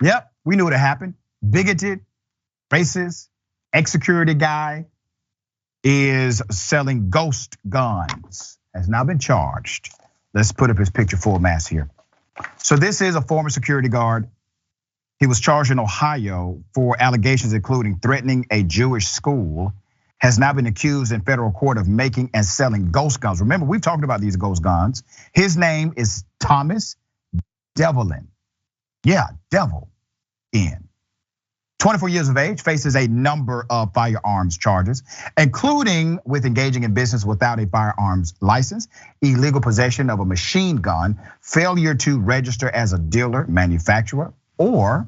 Yep, we knew it happened. Bigoted, racist, ex-security guy is selling ghost guns, has now been charged. Let's put up his picture full mass here. So this is a former security guard. He was charged in Ohio for allegations including threatening a Jewish school, has now been accused in federal court of making and selling ghost guns. Remember, we've talked about these ghost guns. His name is Thomas Develin. Yeah, devil in. 24 years of age, faces a number of firearms charges, including with engaging in business without a firearms license, illegal possession of a machine gun, failure to register as a dealer, manufacturer, or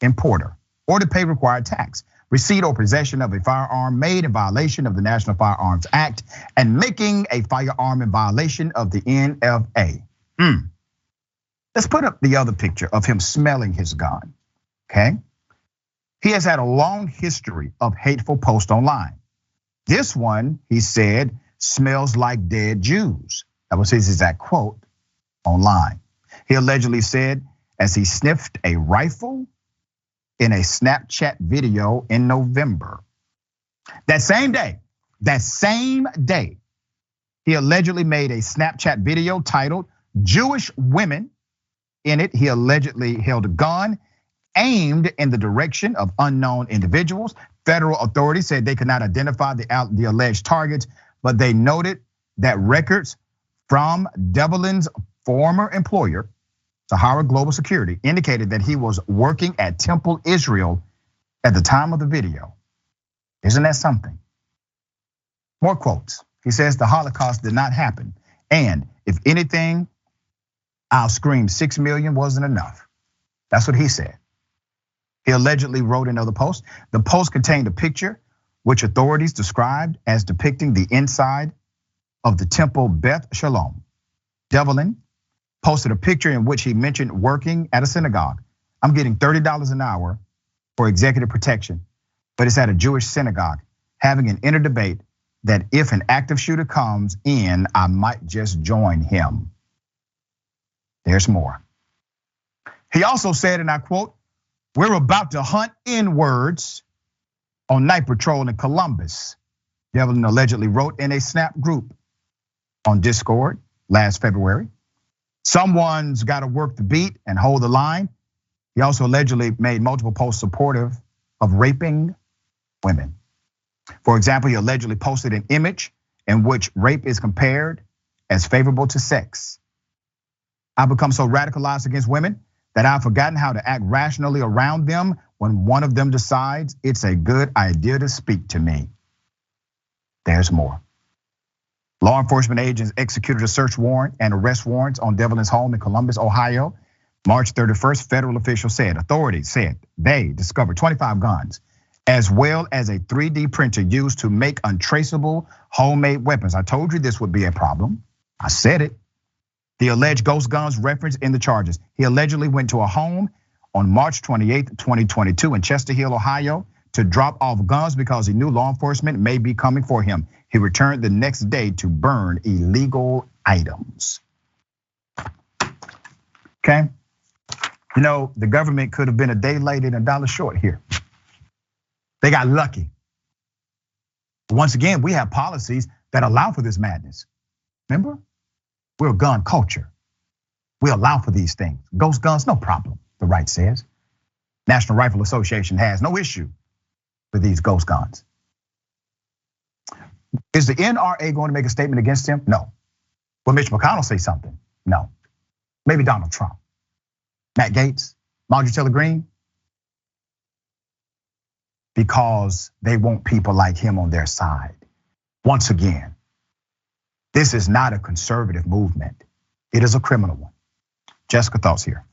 importer, or to pay required tax, receipt or possession of a firearm made in violation of the National Firearms Act, and making a firearm in violation of the NFA. Let's put up the other picture of him smelling his gun, okay? He has had a long history of hateful posts online. This one, he said, smells like dead Jews. That was his exact quote online. He allegedly said, as he sniffed a rifle in a Snapchat video in November. That same day, he allegedly made a Snapchat video titled Jewish Women. In it, he allegedly held a gun aimed in the direction of unknown individuals. Federal authorities said they could not identify the alleged targets, but they noted that records from Develin's former employer, Sahara Global Security, indicated that he was working at Temple Israel at the time of the video. Isn't that something? More quotes. He says the Holocaust did not happen. And if anything, I'll scream 6 million wasn't enough. That's what he said. He allegedly wrote another post. The post contained a picture which authorities described as depicting the inside of the temple Beth Shalom. Develin posted a picture in which he mentioned working at a synagogue. I'm getting $30 an hour for executive protection, but it's at a Jewish synagogue, having an inner debate that if an active shooter comes in, I might just join him. There's more. He also said, and I quote, "We're about to hunt N-words on night patrol in Columbus." Develin allegedly wrote in a Snap group on Discord last February. Someone's got to work the beat and hold the line. He also allegedly made multiple posts supportive of raping women. For example, he allegedly posted an image in which rape is compared as favorable to sex. I've become so radicalized against women that I've forgotten how to act rationally around them when one of them decides it's a good idea to speak to me. There's more. Law enforcement agents executed a search warrant and arrest warrants on Develin's home in Columbus, Ohio. March 31st, federal officials said, authorities said they discovered 25 guns, as well as a 3D printer used to make untraceable homemade weapons. I told you this would be a problem. I said it. The alleged ghost guns referenced in the charges. He allegedly went to a home on March 28th, 2022 in Chester Hill, Ohio, to drop off guns because he knew law enforcement may be coming for him. He returned the next day to burn illegal items. Okay, you know, the government could have been a day late and a dollar short here. They got lucky. Once again, we have policies that allow for this madness. Remember? We're a gun culture. We allow for these things. Ghost guns, no problem, the right says. National Rifle Association has no issue with these ghost guns. Is the NRA going to make a statement against him? No. Will Mitch McConnell say something? No. Maybe Donald Trump. Matt Gaetz, Marjorie Taylor Greene? Because they want people like him on their side. Once again, this is not a conservative movement. It is a criminal one. Jessica, thoughts here?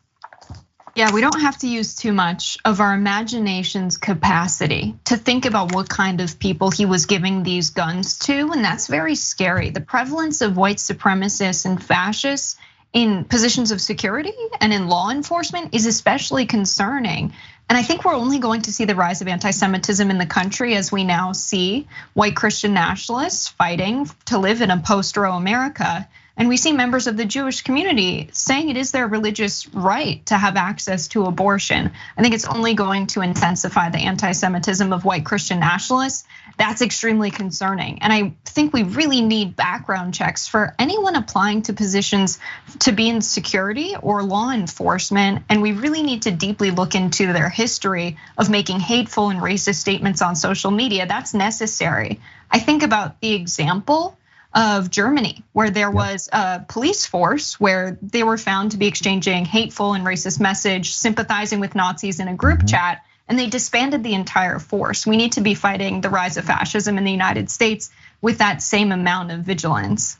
Yeah, we don't have to use too much of our imagination's capacity to think about what kind of people he was giving these guns to, and that's very scary. The prevalence of white supremacists and fascists in positions of security and in law enforcement is especially concerning. And I think we're only going to see the rise of anti-Semitism in the country as we now see white Christian nationalists fighting to live in a post-Roe America. And we see members of the Jewish community saying it is their religious right to have access to abortion. I think it's only going to intensify the anti-Semitism of white Christian nationalists. That's extremely concerning. And I think we really need background checks for anyone applying to positions to be in security or law enforcement. And we really need to deeply look into their history of making hateful and racist statements on social media. That's necessary. I think about the example of Germany, where there was a police force where they were found to be exchanging hateful and racist message, sympathizing with Nazis in a group chat, and they disbanded the entire force. We need to be fighting the rise of fascism in the United States with that same amount of vigilance.